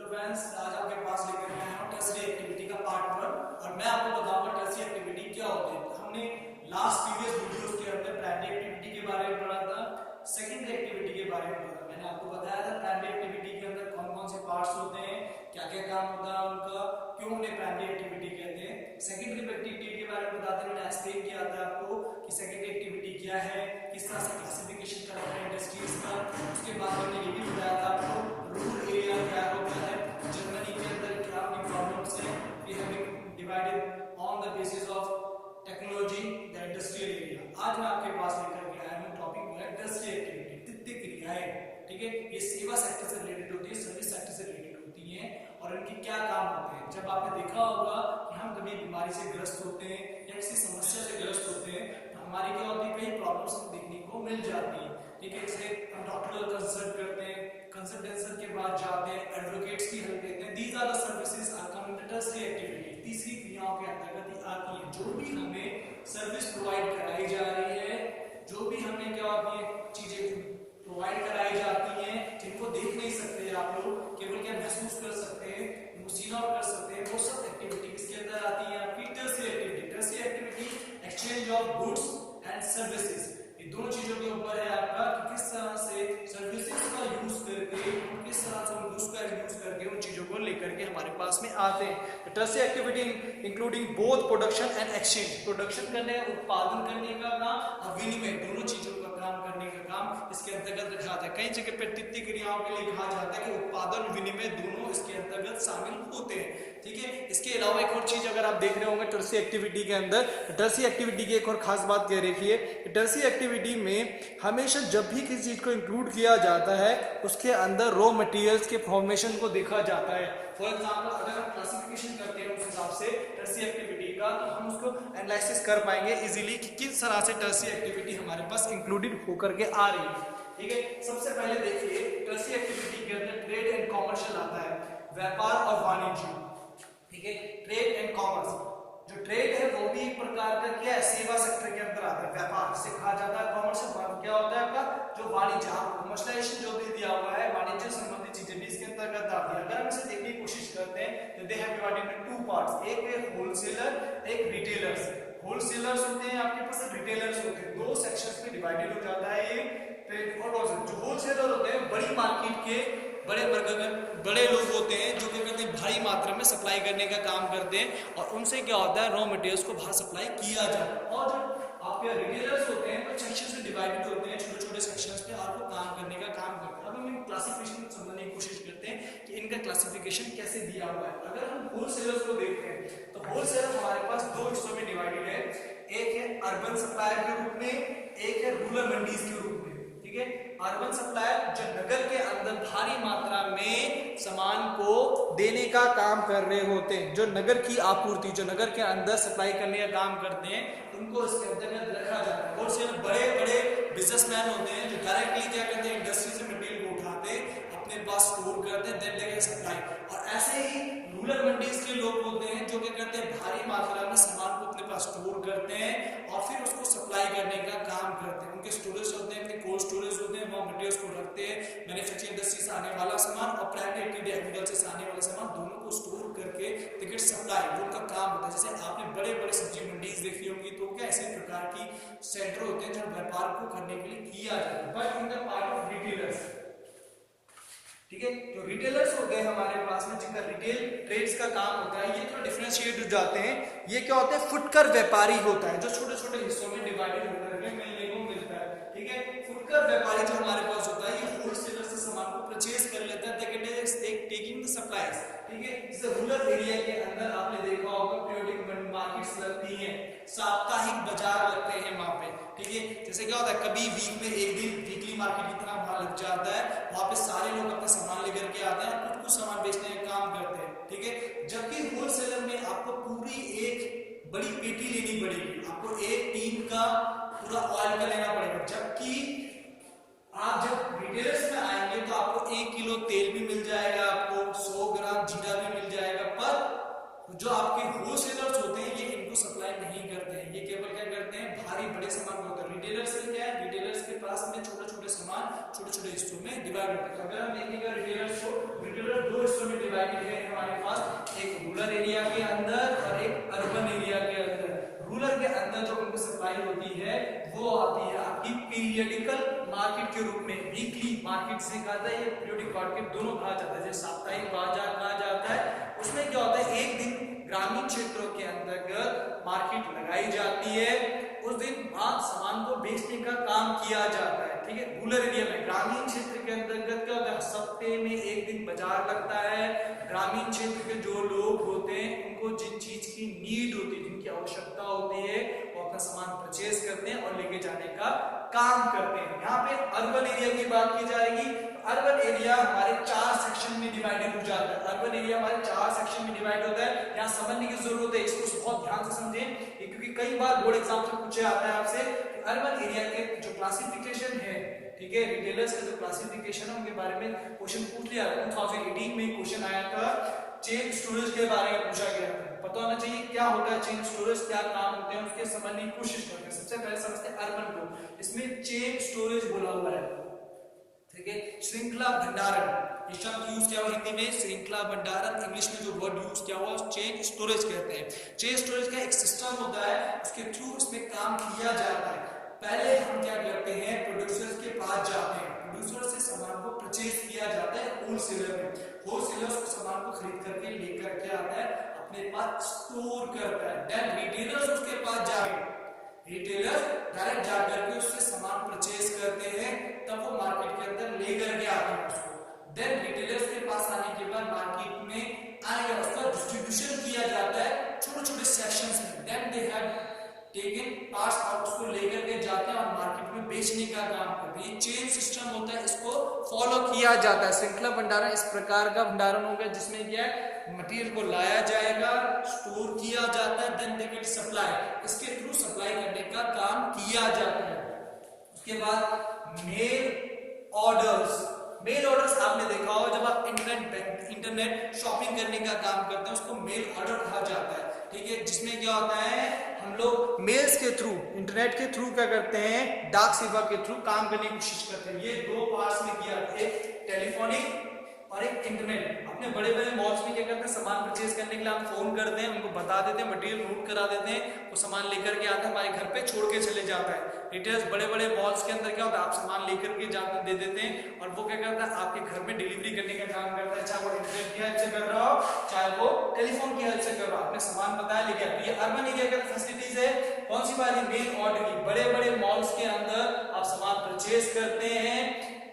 Friends, आज आपके पास लेकर आया हूं टर्सरी एक्टिविटी का पार्ट 1 और मैं आपको बताऊंगा टर्सरी एक्टिविटी क्या होती है। हमने लास्ट प्रीवियस वीडियोस के अंदर प्राइमरी एक्टिविटी के बारे में पढ़ा था, सेकेंडरी एक्टिविटी के बारे में पढ़ा। मैंने आपको बताया था प्राइमरी एक्टिविटी के अंदर कौन कौन से पार्ट्स होते हैं, क्या क्या काम होता है उनका, क्यों उन्हें प्राइमरी एक्टिविटी कहते हैं। सेकेंडरी एक्टिविटी के बारे में बताते हुए मैंने एक्सप्लेन किया था आपको कि सेकेंडरी एक्टिविटी क्या है, किस तरह से क्लासिफिकेशन करते हैं इंडस्ट्रीज का। उसके बाद हमने ये भी बताया था आपको रूरल एरिया क्या होता है, जर्मनी के अंदर क्या प्रॉब्लम्स हैं। We have divided on the basis of technology the industrial area. आज मैं आपके पास लेकर के आया हूं टॉपिक है टर्सरी एक्टिविटी, तृतीय क्रियाएं। ठीक है, ये सेवा सेक्टर से रिलेटेड होती है, सर्विस सेक्टर से रिलेटेड होती है और इनके क्या काम होते हैं। जब आपने देखा होगा कि हम कभी बीमारी से ग्रस्त होते हैं या किसी समस्या से ग्रस्त होते हैं तो हमारी क्या होती है, कई प्रॉब्लम्स देखने को मिल जाती है। ठीक है, जैसे हम डॉक्टर को कंसल्ट करते हैं, कंसल्टेशन के बाद जाते हैं, एडवोकेट्स की हेल्प लेते हैं। These are the services are come under tertiary activity. तीसरी क्रियाओं के अंतर्गत आती है। जो भी हमें सर्विस प्रोवाइड कराई जा रही है, जो भी हमें क्या होती है चीजें प्रोवाइड कराई जाती हैं, जिनको देख नहीं सकते आप लोग, केवल क्या महसूस कर सकते हैं, सीन आउट कर सकते हैं, वो सब एक्टिविटी इसके अंदर आती है आपकी tertiary activity. Tertiary activity exchange of goods and services, ये दोनों चीजों के ऊपर है आपका कि किस तरह से सर्विसेज का यूज करके, किस तरह से गुड्स का यूज करके उन चीजों को लेकर के हमारे पास में आते हैं। Tertiary activity including both production and exchange, production करने, उत्पादन करने का काम और विनिमय, दोनों चीजों का काम करने का काम इसके अंतर्गत रखा जाता है। कई जगह पर तृतीय क्रियाओं के लिए कहा जाता है कि उत्पादन विनिमय दोनों इसके अंतर्गत शामिल होते हैं। ठीक है, इसके अलावा एक और चीज अगर आप देख रहे होंगे टर्सरी एक्टिविटी के अंदर, टर्सरी एक्टिविटी की एक और खास बात कह रखी है, टर्सरी एक्टिविटी में हमेशा जब भी किसी चीज को इंक्लूड किया जाता है उसके अंदर रॉ मटेरियल्स के फॉर्मेशन को देखा जाता है। फॉर एग्जांपल अगर हम क्लासिफिकेशन करते हैं उस हिसाब से टर्सरी एक्टिविटी का, तो हम उसको एनालिसिस कर पाएंगे इजीली कि किस तरह से टर्सरी एक्टिविटी हमारे पास इंक्लूडेड होकर के आ रही है। ठीक है, सबसे पहले देखिए टर्सरी एक्टिविटी के अंदर ट्रेड एंड कॉमर्शियल आता है, व्यापार और वाणिज्य। ठीक है, ट्रेड एंड कॉमर्स, जो ट्रेड है वो भी एक प्रकार का क्या है, सेवा सेक्टर के अंदर आता है। व्यापार से कहा जाता है, कॉमर्शियल क्या होता है आपका, जो वाणिज्य, कमर्शियलाइजेशन जो भी दिया हुआ है, वाणिज्य संबंधित चीजें भी इसके अंतर्गत आती है। अगर हम इसे देखने की कोशिश करते हैं तो they have divided into two parts, एक है होलसेलर, एक रिटेलर्स। होलसेलर्स होते हैं आपके पास, रिटेलर्स होते हैं, दो सेक्शंस में डिवाइडेड हो जाता है ये ट्रेड और जो होलसेलर होते हैं बड़ी मार्केट के बड़े लोग होते हैं जो क्या करते हैं, भारी मात्रा में सप्लाई करने का काम करते हैं और उनसे क्या होता है, रॉ मटेरियल्स को बाहर सप्लाई किया जाता है। और जो आपके रिटेलर्स होते हैं वो सेक्शन से डिवाइडेड होते हैं, छोटे छोटे सेक्शंस में आपको काम करने का काम करते हैं। अब हम क्लासिफिकेशन समझने की कोशिश करते हैं कि इनका क्लासिफिकेशन कैसे दिया हुआ है। अगर हम होलसेलर्स को देखते हैं तो होलसेलर हमारे पास दो हिस्सों में डिवाइडेड है, एक है अर्बन सप्लायर के रूप में, एक है रूरल मंडीज के रूप में। ठीक है, अर्बन सप्लायर जो नगर के अंदर भारी मात्रा में सामान को देने का काम कर रहे होते हैं, जो नगर की आपूर्ति, जो नगर के अंदर सप्लाई करने का काम करते हैं, उनको इसके अंतर्गत रखा जाता है। होलसेल बड़े बड़े बिजनेसमैन होते हैं जो डायरेक्टली क्या करते हैं, इंडस्ट्री से मटेरियल को उठाते हैं, अपने पास स्टोर करते हैं, देन दे कैन सप्लाई। और ऐसे ही रूरल मंडीज के लोग होते हैं जो क्या करते हैं, भारी मात्रा में सामान को अपने पास स्टोर करते हैं और फिर उसको सप्लाई करने का काम करते हैं। उनके स्टोरेज होते हैं, अपने कोल्ड स्टोरेज होते हैं, वहाँ मटेरियल्स को रखते हैं। मैन्युफैक्चरिंग इंडस्ट्री से आने वाला सामान और प्राइमरी एक्टिविटी एग्रीकल्चर से आने वाला सामान, दोनों को स्टोर करके दे गेट सप्लाई, वो उनका काम होता है। जैसे आपने बड़े बड़े सब्जी मंडीज देखी होंगी तो क्या ऐसे प्रकार की सेंटर होते हैं जहाँ व्यापार को करने के लिए किया जाता है, but in the part of retailers. ठीक है, जो रिटेलर्स होते हैं हमारे पास में, जिनका रिटेल ट्रेड्स का काम होता है, ये थोड़ा डिफरेंशिएट हो जाते हैं। ये क्या होते हैं, फुटकर व्यापारी होता है, जो छोटे छोटे हिस्सों में डिवाइडेड होकर के मिलने को मिलता है। ठीक है, फुटकर व्यापारी जो हमारे पास होता है, ये होलसेलर से सामान को परचेज कर लेता है, टेकिंग द सप्लाईज। ठीक है, जैसे रूरल एरिया के अंदर आपने देखा होगा पीरियोडिक मार्केट्स लगती हैं, साप्ताहिक बाजार लगते हैं वहां पे। ठीक है, जैसे क्या होता है, कभी वीक में एक दिन वीकली मार्केट की तरह वहां लग जाता है, वहां पे सारे लोग अपना सामान लेकर के आते हैं, कुछ कुछ सामान बेचने का काम करते हैं। ठीक है, जबकि होलसेलर में आपको पूरी एक बड़ी पेटी लेनी पड़ेगी, आपको एक टीन का पूरा ऑयल का लेना पड़ेगा, जबकि आप जब रिटेलर्स में आएंगे तो आपको 1 किलो तेल भी मिल जाएगा, आपको 100 ग्राम जीरा भी मिल जाएगा। पर जो आपके होलसेलर्स होते हैं ये इनको सप्लाई नहीं करते हैं, ये केवल क्या करते हैं, भारी बड़े सामान होते हैं। रिटेलर्स में क्या है, रिटेलर्स के पास में छोटे छोटे सामान छोटे छोटे हिस्सों में डिवाइड होते हैं। अगर हम देखेंगे रिटेलर्स को, रिटेलर दो हिस्सों में डिवाइड डिवाइडेड है हमारे पास एक रूरल एरिया के अंदर और एक अर्बन एरिया के अंदर। रूरल के अंदर जो उनको सप्लाई होती है वो आती है आपकी पीरियडिकल मार्केट के रूप में। वीकली मार्केट से कहा जाता है, ये पीरियडिक मार्केट दोनों कहा जाता है, जैसे साप्ताहिक बाजार कहा जाता है। उसमें क्या होता है, एक दिन ग्रामीण क्षेत्रों के अंतर्गत मार्केट लगाई जाती है, उस दिन वहां सामान को बेचने का काम किया जाता है। ठीक है, रूरल एरिया में। ग्रामीण क्षेत्र के अंतर्गत क्या होता है, सप्ताह में एक दिन बाजार लगता है। ग्रामीण क्षेत्र के जो लोग होते हैं उनको जिन चीज की नीड होती है, जिनकी आवश्यकता होती है, वो अपना सामान परचेज करते हैं और लेके जाने का काम करते हैं। यहाँ पे अर्बन एरिया की बात की जाएगी। अर्बन एरिया हमारे 4 सेक्शन में डिवाइडेड हो जाता है। अर्बन एरिया हमारे 4 सेक्शन में डिवाइड होता है। यहाँ समझने की जरूरत है, इसको बहुत ध्यान से समझें, क्योंकि कई बार बोर्ड एग्जाम से पूछे आता है आपसे अर्बन एरिया के जो क्लासिफिकेशन है, ठीक है, रिटेलर्स का जो क्लासिफिकेशन है उनके बारे में क्वेश्चन पूछ लिया। 2018 में क्वेश्चन आया था, चेन स्टोरेज के बारे में पूछा गया था। पता होना चाहिए क्या होता है चेन स्टोरेज, क्या काम होते हैं, उसके समझने की कोशिश करते हैं। सबसे पहले समझते हैं अर्बन को। इसमें चेन स्टोरेज बोला हुआ है, ठीक है, श्रृंखला भंडारण, ये शब्द यूज किया हुआ हिंदी में श्रृंखला भंडारण, इंग्लिश में जो वर्ड यूज किया हुआ चेन स्टोरेज कहते हैं। चेन स्टोरेज का एक सिस्टम होता है, उसके थ्रू इसमें काम किया जाता है। पहले हम क्या करते हैं, प्रोड्यूसर्स के पास जाते हैं, प्रोड्यूसर से सामान को परचेज किया जाता है होलसेलर में। होलसेलर उस सामान को खरीद करके लेकर के आता है, अपने पास स्टोर करता है। देन रिटेलर्स उसके पास जाके, रिटेलर डायरेक्ट जाकर के उससे सामान परचेज करते हैं, तब वो मार्केट के अंदर लेकर के आते हैं उसको। देन रिटेलर्स के पास आने के बाद मार्केट में आएगा, उसका डिस्ट्रीब्यूशन किया जाता है छोटे-छोटे सेक्शंस में। Then they have taken parts और उसको लेकर के जाते हैं और मार्केट में बेचने का काम करते हैं। ये चेन सिस्टम होता है, इसको फॉलो किया जाता है। श्रृंखला भंडारण इस प्रकार का भंडारण होगा जिसमें क्या है, मटेरियल को लाया जाएगा, स्टोर किया जाता है, देन दे गेट सप्लाई, इसके थ्रू सप्लाई करने का काम किया जाता है। उसके बाद मेल ऑर्डर्स, मेल ऑर्डर्स आपने देखा होगा, जब आप इंटरनेट शॉपिंग करने का काम करते हैं उसको मेल ऑर्डर कहा जाता है। ठीक है, जिसमें क्या होता है, हम लोग मेल्स के थ्रू, इंटरनेट के थ्रू क्या करते हैं, डाक सेवा के थ्रू काम करने की कोशिश करते हैं। ये 2 पार्ट्स में किया, एक टेलीफोनिक और एक इंटरनेट। अपने बड़े बड़े मॉल्स में क्या करते हैं, सामान परचेज करने के लिए हम फोन करते हैं, उनको बता देते हैं, मटेरियल नोट करा देते हैं, वो सामान लेकर के आते हैं, हमारे घर पे छोड़ के चले जाता है। रिटेलर्स बड़े बड़े मॉल्स के अंदर क्या होता है, आप सामान लेकर के जाते दे देते हैं और वो क्या करता है, आपके घर में डिलीवरी करने का काम करता है। चाहे वो इंटरनेट की हेल्प से कर रहा हो, चाहे वो टेलीफोन की हेल्प से कर रहा हो, आपने सामान बताया लेके आया। ये अर्बन एरिया का फैसिलिटीज है। कौन सी वाली, मेल ऑर्डर की। बड़े बड़े मॉल्स के अंदर आप सामान परचेज करते हैं,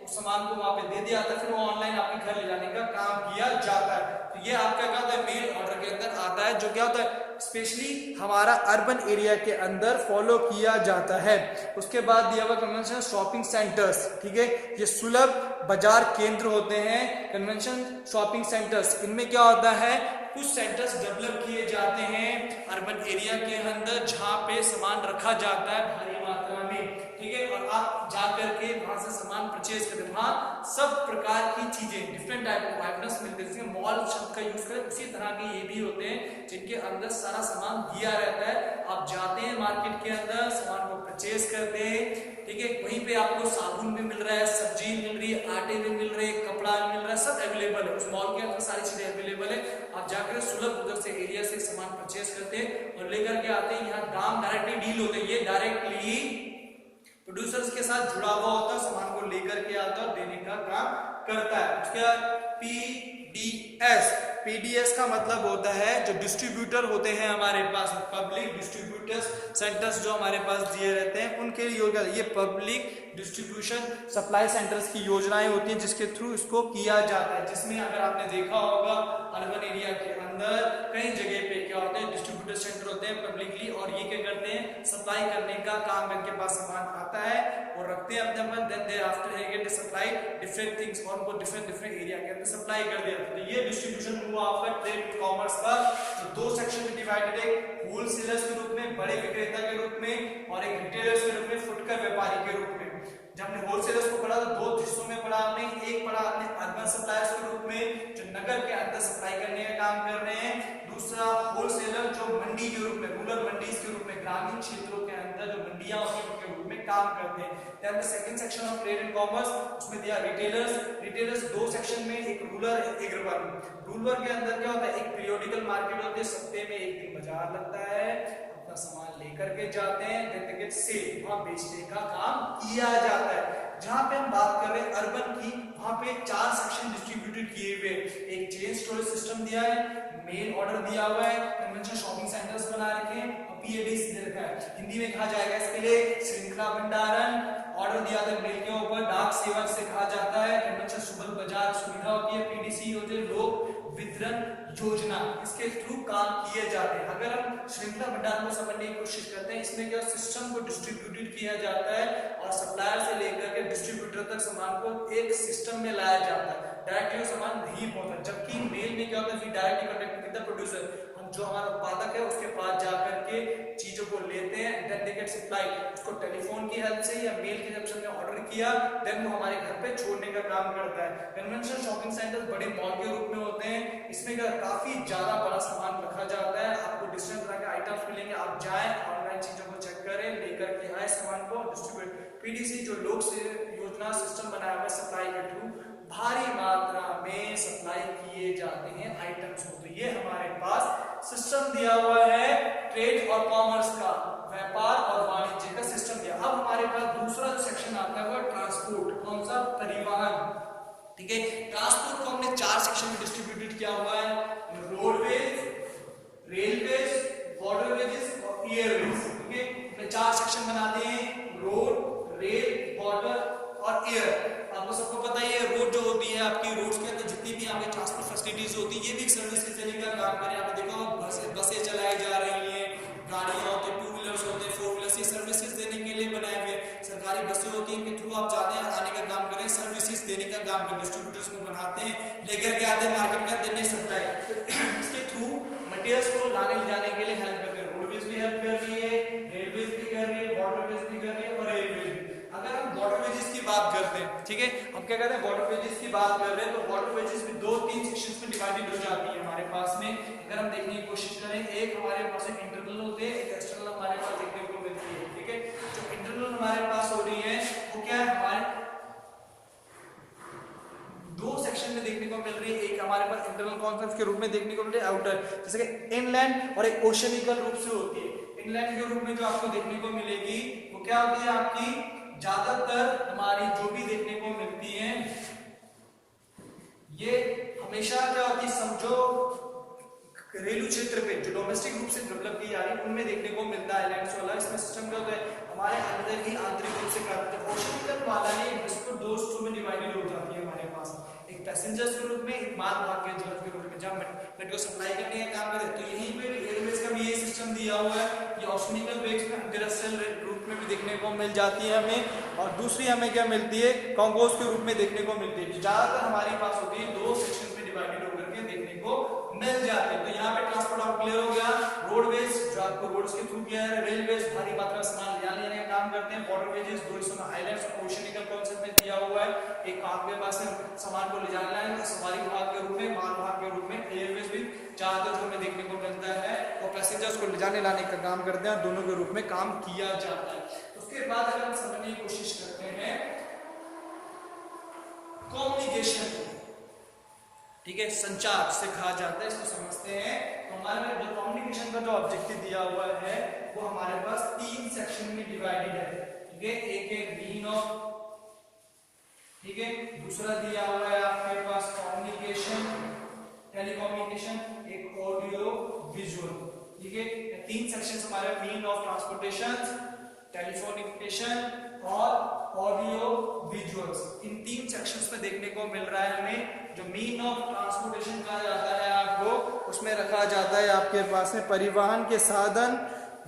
उस सामान को वहां पे दे दिया जाता है, फिर वो ऑनलाइन आपके घर ले जाने का काम किया जाता है। तो ये आपका क्या होता है, मेल ऑर्डर के अंदर आता है, जो क्या होता है स्पेशली हमारा अर्बन एरिया के अंदर फॉलो किया जाता है। उसके बाद दिया हुआ कन्वेंशन शॉपिंग सेंटर्स, ठीक है, ये सुलभ बाजार केंद्र होते हैं, कन्वेंशन शॉपिंग सेंटर्स। इनमें क्या होता है, कुछ सेंटर्स डेवलप किए जाते हैं अर्बन एरिया के अंदर, जहां पे सामान रखा जाता है भारी मात्रा में, ठीक है, और आप जाकर के वहां से सामान परचेज करते हैं। वहां सब प्रकार की चीजें, डिफरेंट टाइप ऑफ आइटम्स मिलते हैं। जैसे मॉल शब्द का यूज करें, उसी तरह के ये भी होते हैं जिनके अंदर सारा सामान दिया रहता है। आप जाते हैं मार्केट के अंदर, सामान को परचेज करते हैं, ठीक है, वहीं पे आपको साबुन भी मिल रहा है, सब्जी मिल रही है, आटे भी मिल रहे हैं, कपड़ा भी मिल रहा है, सब अवेलेबल है उस मॉल के अंदर, सारी चीजें अवेलेबल है। आप जाकर सुलभ उधर से एरिया से सामान परचेज करते हैं और लेकर के आते हैं। यहाँ दाम डायरेक्टली डील होते हैं, ये डायरेक्टली प्रोड्यूसर्स के साथ जुड़ा हुआ होता है, सामान को लेकर के आता है और देने का काम करता है। उसके बाद पीडीएस, पीडीएस का मतलब होता है जो डिस्ट्रीब्यूटर होते हैं हमारे पास, पब्लिक डिस्ट्रीब्यूटर्स सेंटर्स जो हमारे पास दिए रहते हैं, उनके लिए ये पब्लिक डिस्ट्रीब्यूशन सप्लाई सेंटर्स की योजनाएं होती हैं जिसके थ्रू इसको किया जाता है। जिसमें अगर आपने देखा होगा अर्बन एरिया के अंदर कई जगह पे क्या होते हैं, डिस्ट्रीब्यूटर सेंटर होते हैं पब्लिकली, और ये क्या करते हैं, सप्लाई करने का काम, इनके पास सामान आता है और रखते हैं अपने पास, then they after they get supply different things, और उनको डिफरेंट एरिया के अंदर सप्लाई कर दिया। तो ये डिस्ट्रीब्यूशन हुआ आपका ट्रेड कॉमर्स का, तो 2 सेक्शन में डिवाइडेड है, होलसेलर्स के रूप में, बड़े विक्रेता के रूप में, और एक रिटेलर्स के रूप में, फुटकर व्यापारी के रूप में। जब हमने होलसेलर्स को पढ़ा तो 2 हिस्सों में पढ़ा हमने, एक पढ़ा आपने अर्बन सप्लायर्स के रूप में जो नगर के अंदर सप्लाई करने का काम कर रहे हैं, दूसरा होलसेलर जो मंडी के रूप में, रूरल मंडीज के रूप में, ग्रामीण क्षेत्रों के अंदर अंदर जो मंडियां होती हैं उनके रूप में काम करते हैं। Then the second section of trade and commerce, उसमें दिया रिटेलर्स दो सेक्शन में, एक रूरल एक अर्बन। रूरल के अंदर क्या होता है, एक पीरियोडिकल मार्केट होती है, सप्ताह में एक दिन बाजार लगता है, अपना सामान लेकर के जाते हैं, देन दे गेट सेल, वहां बेचने का काम किया जाता है। जहां पे हम बात कर रहे हैं अर्बन की, वहां पे 4 सेक्शन डिस्ट्रीब्यूटेड किए हुए, एक चेन स्टोरेज सिस्टम दिया है, मेल ऑर्डर दिया हुआ है, कन्वेंशनल शॉपिंग सेंटर्स बना रखे हैं, और पीएडीस दे रखा है। हिंदी में कहा जाएगा इसके लिए श्रृंखला भंडारण। ऑर्डर दिया था मेल के ऊपर, डाक सेवक से कहा जाता है, कन्वेंशनल सुबह बाजार सुविधा होती है, पीडीसी होते हैं लोग वितरण योजना, इसके थ्रू काम किए जाते हैं। अगर हम श्रृंखला भंडारण को समझने की कोशिश करते हैं, इसमें क्या सिस्टम को डिस्ट्रीब्यूटेड किया जाता है और सप्लायर से लेकर के डिस्ट्रीब्यूटर तक सामान को एक सिस्टम में लाया जाता है, डायरेक्टली सामान नहीं पहुंचता। जबकि मेल में क्या होता है, directly connect with the producer, हम जो हमारा उत्पादक है उसके पास जाकर के चीजों को लेते हैं, देन दे गेट सप्लाई, उसको टेलीफोन की हेल्प से या मेल के हेल्प से हमने ऑर्डर किया, देन वो हमारे घर पे छोड़ने का काम करता है। कन्वेंशनल शॉपिंग सेंटर्स बड़े मॉल के रूप में होते हैं, इसमें काफी ज्यादा बड़ा सामान रखा जाता है, आपको डिफरेंट तरह के आइटम्स मिलेंगे, आप जाएं ऑनलाइन चीजों को चेक करें, लेकर के आए सामान को डिस्ट्रीब्यूट। पीडीसी जो लोक से योजना सिस्टम बनाया हुआ है सप्लाई के थ्रू, भारी मात्रा में सप्लाई किए जाते हैं आइटम्स को। तो ये हमारे पास सिस्टम दिया हुआ है ट्रेड और कॉमर्स का, व्यापार और वाणिज्य का सिस्टम दिया। अब हमारे पास दूसरा जो सेक्शन आता है वो ट्रांसपोर्ट, कौन सा, परिवहन। ठीक है, ट्रांसपोर्ट को हमने 4 सेक्शन में डिस्ट्रीब्यूटेड किया हुआ है, रोडवेज, रेलवेज, वाटरवेजेस और एयरवेज। ठीक है, हमने 4 सेक्शन बना दिए हैं, रोड, रेल, वाटर और एयर। आपको सबको पता ही है रोड जो होती है आपकी, रोड्स के अंदर जितनी भी आपके ट्रांसपोर्ट फैसिलिटीज होती है, ये भी एक सर्विस के देने का काम करे। आपने देखा बसें चलाई जा रही हैं, गाड़ियां होती है, 2 व्हीलर्स होते हैं, 4 व्हीलर्स, ये सर्विसेज देने के लिए बनाए हुए सरकारी बसें होती हैं, इनके थ्रू आप जाते हैं आने का काम करें, सर्विसेज देने का काम करें, डिस्ट्रीब्यूटर्स को बनाते हैं, लेकर के आते हैं मार्केट में, देने सप्लाई, इसके थ्रू मटेरियल्स को लाने ले जाने के लिए हेल्प करते हैं। रोडवेज भी हेल्प कर रही है, रेलवेज भी कर रही है, वाटरवेज भी कर रही है और एयरवेज। अगर हम वाटरवेजेस की बात करते हैं, ठीक है, हम क्या कहते हैं वाटरवेजेस की बात कर रहे हैं, तो वाटरवेजेस में 2-3 सेक्शंस में डिवाइडेड हो जाती है हमारे पास में। अगर हम देखने की कोशिश करें, एक हमारे पास इंटरनल होते हैं, एक एक्सटर्नल हमारे पास देखने को मिलती है। ठीक है, जो इंटरनल हमारे पास हो रही है वो क्या है, हमारे 2 सेक्शन में देखने को मिल रही है। एक हमारे पास इंटरनल कॉन्सेप्ट के रूप में देखने को मिल रही है, आउटर, जैसे कि इनलैंड और एक ओशनिकल रूप से होती है। इनलैंड के रूप में जो आपको देखने को मिलेगी वो क्या होती है, आपकी ज्यादातर हमारी जो भी देखने को मिलती है ये हमेशा क्या होती है, समझो घरेलू क्षेत्र पे जो डोमेस्टिक रूप से डेवलप की जा रही है उनमें देखने को मिलता है लैंड्स वाला। इसमें सिस्टम क्या होता है, हमारे अंदर ही आंतरिक रूप से करते हैं। ओशनिकल वाला है इसको 2 हिस्सों में डिवाइडेड हो जाती है हमारे पास, एक पैसेंजर्स के रूप में, एक माल भाग के जहाज के रूप में, जब मेट को सप्लाई करने का काम करे। तो यहीं पे एयरवेज का भी ये सिस्टम दिया हुआ है, ये ओशनिकल वेज में इंडस्ट्रियल रूप में भी देखने को मिल जाती है हमें, और दूसरी हमें क्या मिलती है, कॉन्गोस के रूप में देखने को मिलती है। ज्यादातर हमारे पास होती है 2 सेक्शन में डिवाइडेड होकर के देखने को मिल जाते हैं। तो यहाँ पे ट्रांसपोर्ट आउट क्लियर हो गया। रोडवेज जो आपको रोड्स के थ्रू किया है, रेलवेज भारी मात्रा में सामान ले आने का काम करते हैं, वाटरवेजेस 2 हिस्सों में आइलैंड्स और ओशनिकल कॉन्सेप्ट में दिया हुआ है, एक आपके पास सामान को ले जाना है सवारी विभाग के रूप में, माल भाग के रूप में। एयरवेज भी ज्यादातर हमें देखने को मिलता है और पैसेंजर्स को ले जाने लाने का काम करते हैं, दोनों के रूप में काम किया जाता है। उसके बाद अगर हम समझने की कोशिश करते हैं कम्युनिकेशन, ठीक है, संचार से कहा जाता है, इसको समझते हैं। तो हमारे जो कम्युनिकेशन का जो ऑब्जेक्टिव दिया हुआ है वो हमारे पास 3 सेक्शन में डिवाइडेड है। ठीक है, एक है मीन ऑफ, ठीक है, दूसरा दिया हुआ है आपके पास कम्युनिकेशन, टेलीकम्युनिकेशन, एक ऑडियो विजुअल। ठीक है, 3 सेक्शंस हमारे मीन ऑफ ट्रांसपोर्टेशन, टेलीफोनिकेशन और ऑडियो विजुअल्स। इन 3 सेक्शंस में देखने को मिल रहा है हमें। जो मीन ऑफ ट्रांसपोर्टेशन कहा जाता है आपको, उसमें रखा जाता है आपके पास में परिवहन के साधन,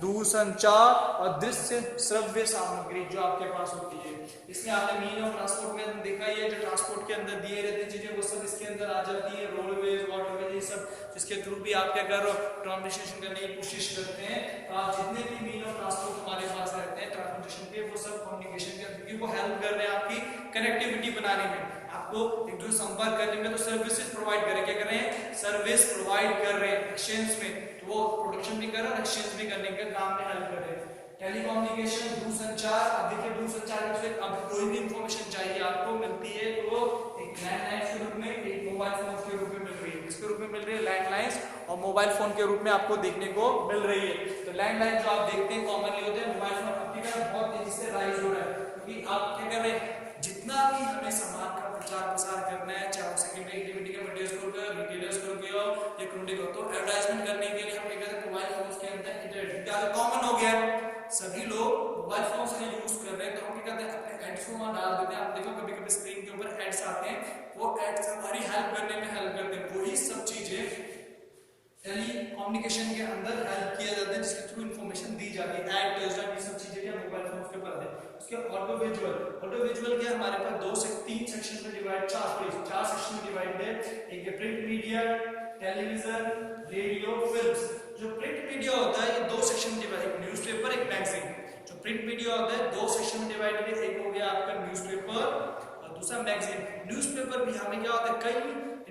दूरसंचार और दृश्य श्रव्य सामग्री जो आपके पास होती है। इसमें आपने मीन ऑफ ट्रांसपोर्ट में देखा ही है, जो ट्रांसपोर्ट के अंदर दिए रहते हैं चीजें वो सब इसके अंदर आ जाती है, रोडवेज, वाटरवेज, ये सब जिसके थ्रू भी आप क्या कर रहे हो, ट्रांसपोर्टेशन करने की कोशिश करते हैं। तो आप जितने भी मीन ऑफ ट्रांसपोर्ट हमारे पास रहते हैं ट्रांसपोर्टेशन के, वो सब कम्युनिकेशन के क्योंकि वो हेल्प कर रहे हैं आपकी कनेक्टिविटी बनाने में, आपको एक दूसरे संपर्क करने में। तो सर्विसेज प्रोवाइड करें, क्या कर रहे हैं, सर्विस प्रोवाइड कर रहे हैं एक्सचेंज में, तो वो प्रोडक्शन भी कर रहे हैं, एक्सचेंज भी करने के काम में हेल्प कर रहे हैं। टेलीकम्युनिकेशन, दूरसंचार। अब देखिए दूरसंचार में अब कोई भी इंफॉर्मेशन चाहिए आपको मिलती है तो एक लैंडलाइन के रूप में, एक मोबाइल फोन के रूप में मिल रही है। किसके रूप में मिल रही है? लैंडलाइंस और मोबाइल फोन के रूप में आपको देखने को मिल रही है। तो लैंडलाइन जो आप देखते हैं कॉमनली होते हैं, मोबाइल फोन आपकी का बहुत तेजी से राइज हो रहा है, क्योंकि आप क्या कर रहे हैं, जितना भी हमें सामान का प्रचार प्रसार करना है, चाहे सेकेंडरी एक्टिविटी का मीडिया स्टोर का, रिटेलर्स को गया या क्रूडी को, तो एडवर्टाइजमेंट करने के लिए हम क्या करते हैं, मोबाइल फोन के अंदर इंटरनेट कॉमन हो गया है, सभी लोग मोबाइल फोन से यूज कर रहे हैं, तो हम क्या करते हैं, अपने एड्स को वहां डाल देते हैं। आप देखो कभी कभी स्क्रीन के ऊपर एड्स आते हैं, वो एड्स हमारी हेल्प करने में हेल्प करते हैं। वही सब चीजें टेलीकम्युनिकेशन के अंदर हेल्प किया जाता है, जिसके थ्रू इंफॉर्मेशन दी जाती है। ऐड ये सब चीजें क्या मोबाइल फोन के ऊपर है। उसके ऑडियो विजुअल, ऑडियो विजुअल क्या हमारे पास 2 से 3 सेक्शन में डिवाइड, 4 सेक्शन में डिवाइड है। एक है print media, television, radio, films. जो प्रिंट मीडिया होता है ये 2 सेक्शन में डिवाइड, एक न्यूज़पेपर, एक मैगजीन। जो प्रिंट मीडिया होता है 2 सेक्शन में डिवाइड है, एक हो गया आपका न्यूज़पेपर और दूसरा मैगजीन। न्यूज़पेपर भी हमें क्या होता है, कई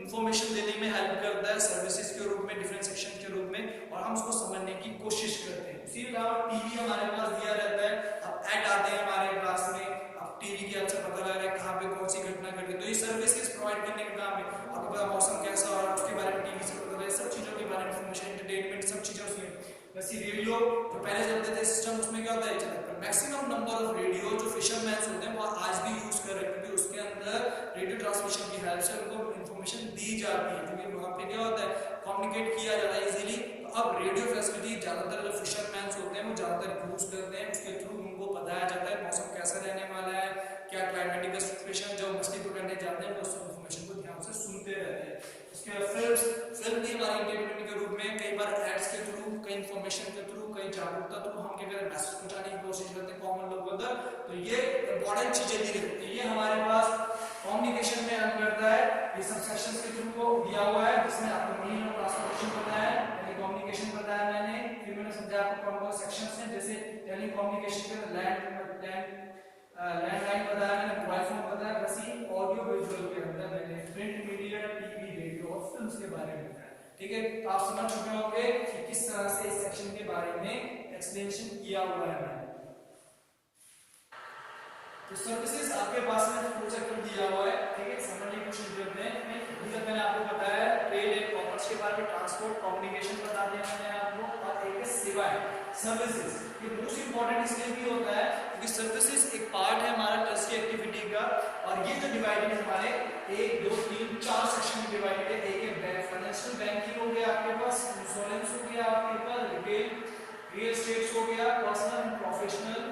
इंफॉर्मेशन देने में हेल्प करता है, सर्विसेज के रूप में, डिफरेंट सेक्शन के रूप में, और हम उसको समझने की कोशिश करते हैं। इसी अलावा टीवी हमारे पास दिया रहता है, अब ऐड आते हैं हमारे क्लास में, अब टीवी के आपसे पता लग रहा है कहाँ पे कौन सी घटना घटी, तो ये सर्विसेज प्रोवाइड करने का काम है। आपको पता मौसम कैसा हो रहा है उसके बारे में टीवी से पता लगे, सब चीजों के बारे में इंफॉर्मेशन, एंटरटेनमेंट, सब चीजें उसमें। वैसे रेडियो जो पहले चलते थे सिस्टम, उसमें क्या होता है, मैक्सिमम नंबर ऑफ रेडियो जो फिशरमैन होते हैं वो आज भी यूज कर रहे हैं, क्योंकि उसके अंदर रेडियो ट्रांसमिशन की हेल्प से उनको इंफॉर्मेशन दी जाती है, क्योंकि वहां पे क्या होता है, कम्युनिकेट किया जाता है इजीली। तो अब रेडियो फैसिलिटी ज्यादातर जो फिशरमैन होते हैं वो ज्यादातर यूज करते हैं, उसके थ्रू उनको बताया जाता है मौसम कैसा रहने वाला है, क्या क्लाइमेटिक सिचुएशन, जो मछली पकड़ने जाते हैं वो सब इंफॉर्मेशन को ध्यान से सुनते रहते हैं। उसके बाद फिल्म भी हमारी एंटरटेनमेंट के रूप में, कई बार एड्स के थ्रू, कई इंफॉर्मेशन के थ्रू, कई जागरूकता थ्रू हम क्या करें, मैसेज पहुंचाने की कोशिश करते हैं कॉमन लोगों तक। तो ये इंपॉर्टेंट चीजें दी रहती है, ये हमारे पास कम्युनिकेशन में हेल्प करता है। ये सब सेक्शंस के थ्रू को दिया हुआ है, जिसमें आपको मीन और ट्रांसपोर्टेशन पता है, टेलीकम्युनिकेशन बताया मैंने, फिर मैंने समझाया आपको कौन कौन सेक्शंस हैं, जैसे टेलीकम्युनिकेशन के लैंडलाइन बताया मैंने, मोबाइल फोन बताया, वैसे ऑडियो विजुअल के अंदर मैंने प्रिंट मीडिया, टीवी, रेडियो और फिल्म्स के बारे में बताया। ठीक है, तो आप समझ चुके होंगे कि किस तरह से इस सेक्शन के बारे में एक्सप्लेनेशन किया हुआ है मैंने। तो सर्विसेज आपके पास में फुल चैप्टर दिया हुआ है, ठीक है, समझने की कोशिश करते हैं। अभी तक मैंने आपको बताया ट्रेड एंड कॉमर्स के बारे में, ट्रांसपोर्ट, कम्युनिकेशन बता दिया मैंने आपको, और एक है सेवाएं, सर्विसेज। ये मोस्ट इंपॉर्टेंट इसलिए भी होता है क्योंकि सर्विसेज एक पार्ट है हमारा ट्रस्ट की एक्टिविटी का, और ये जो डिवाइडेड है हमारे 1 2 3 4 सेक्शन में डिवाइडेड है। एक है फाइनेंशियल बैंकिंग हो गया आपके पास, इंश्योरेंस हो गया आपके पास, रिटेल, रियल एस्टेट हो गया, पर्सनल एंड प्रोफेशनल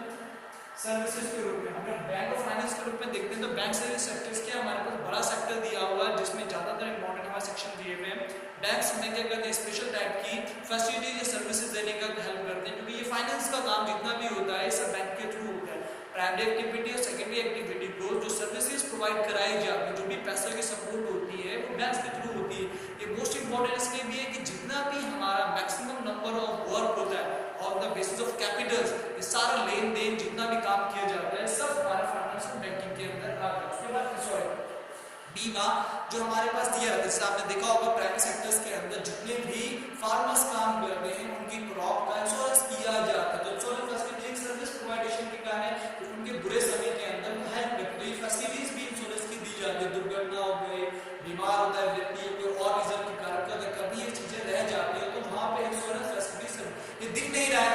सर्विसेज के रूप में। अगर बैंक ऑफ फाइनेंस के रूप में देखते हैं तो बैंक सर्विस सेक्टर्स के हमारे पास बड़ा सेक्टर दिया हुआ है, जिसमें ज्यादातर इंपॉर्टेंट हमारे सेक्शन दिए हुए हैं। बैंक्स में क्या करते हैं, स्पेशल टाइप की फैसिलिटीज या सर्विसेज देने का हेल्प करते हैं, क्योंकि ये फाइनेंस का काम जितना भी होता है सब बैंक के थ्रू होता है। प्राइमरी एक्टिविटी और सेकेंडरी एक्टिविटी को जो सर्विसेज प्रोवाइड कराई जाती है, जो भी पैसे की सपोर्ट होती है वो बैंक्स के थ्रू होती है। ये मोस्ट इंपॉर्टेंट इसलिए भी है कि जितना भी हमारा मैक्सिमम नंबर ऑफ वर्क होता है on the basis of Capitals, ये सारा लेन देन जितना भी काम किया जाता है सब हमारे फाइनेंशियल बैंकिंग के अंदर आता है। उसके बाद बीमा जो हमारे पास दिया है, जैसे आपने देखा होगा प्राइवेट सेक्टर्स के अंदर जितने भी फार्मर्स काम कर रहे हैं उनकी क्रॉप का इंश्योरेंस किया जाता है। तो इंश्योरेंस फैसिलिटी एक सर्विस प्रोवाइडेशन के कारण है, तो उनके बुरे समय के अंदर हेल्प करती है। ये फैसिलिटीज भी इंश्योरेंस की दी जाती है, दुर्घटना हो गई, बीमार होता है व्यक्ति, कोई और रीजन के कारण कभी ये चीजें रह जाती है, तो वहां पे इंश्योरेंस फैसिलिटीज ये दिख नहीं रहा है,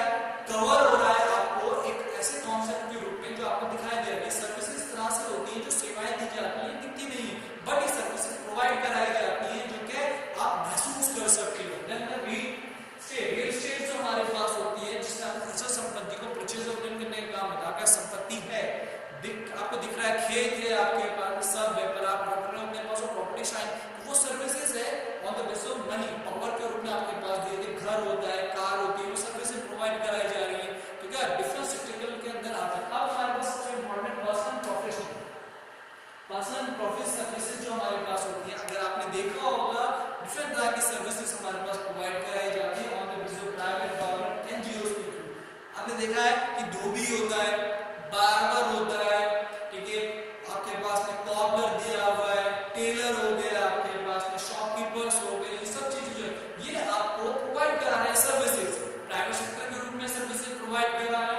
कवर हो रहा है आपको एक ऐसे कॉन्सेप्ट के रूप में जो आपको दिखाई दे रहा है। सर्विसेज इस तरह से होती है, जो सेवाएं दी जाती है दिखती नहीं है, बट ये सर्विसेज प्रोवाइड कराई जाती है जो कि आप महसूस कर सकते हो। रियल एस्टेट जो हमारे पास होती है, जिसमें अचल संपत्ति को परचेज और करने का काम होता है। संपत्ति है, आपको दिख रहा है खेत है आपके पास, सब है, पर आप अपने पास प्रॉपर्टी साइन, वो सर्विसेज है on the basis of money, power के रूप में आपके पास दिए थे, घर होता है, कार होती है, वो सर्विसेज प्रोवाइड कराई जा रही है। तो क्या डिफरेंट सेक्टर के अंदर आता है। अब हमारे पास सबसे इंपॉर्टेंट पर्सनल प्रोफेशनल सर्विसेज जो हमारे पास होती है, अगर आपने देखा होगा डिफरेंट तरह की सर्विसेज हमारे पास प्रोवाइड कराई जाती है on the basis of private government NGO के थ्रू। आपने देखा है कि धोबी होता है, बार्बर होता है, ठीक है, आपके पास में कॉर्नर दिया हुआ है, टेलर हो गया, आपके पास में शॉपकीपर्स हो गए, ये सब चीजें जो है ये आपको प्रोवाइड करा रहे हैं सर्विसेज, प्राइवेट सेक्टर के रूप में सर्विसेज प्रोवाइड कर रहा है।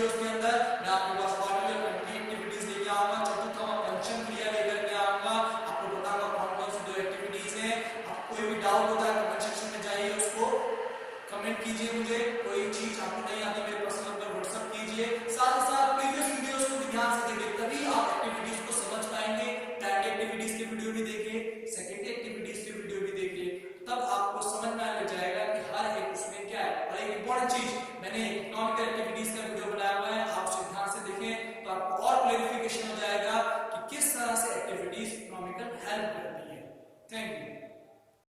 वीडियोस के अंदर मैं आपके पास क्वार्टरली और मंथली एक्टिविटीज लेके आऊंगा। चतुर्थ मैं फंक्शन क्रिया लेकर के आऊंगा, आपको बताऊंगा कौन कौन सी 2 एक्टिविटीज हैं। आप कोई भी डाउट होता है कमेंट सेक्शन में जाइए, उसको कमेंट कीजिए, मुझे कोई चीज आपको नहीं आती मेरे पर्सनल नंबर व्हाट्सएप कीजिए। साथ ही साथ प्रीवियस वीडियोस को भी ध्यान से देखिए, तभी आप एक्टिविटीज को समझ पाएंगे। प्लान्ड एक्टिविटीज के वीडियो भी देखिए, सेकेंडरी एक्टिविटीज के वीडियो भी देखिए, तब आपको समझ में आ जाएगा कि हर एक उसमें क्या है। और एक इंपॉर्टेंट चीज, मैंने इकोनॉमिकल एक्टिविटीज का वीडियो बनाया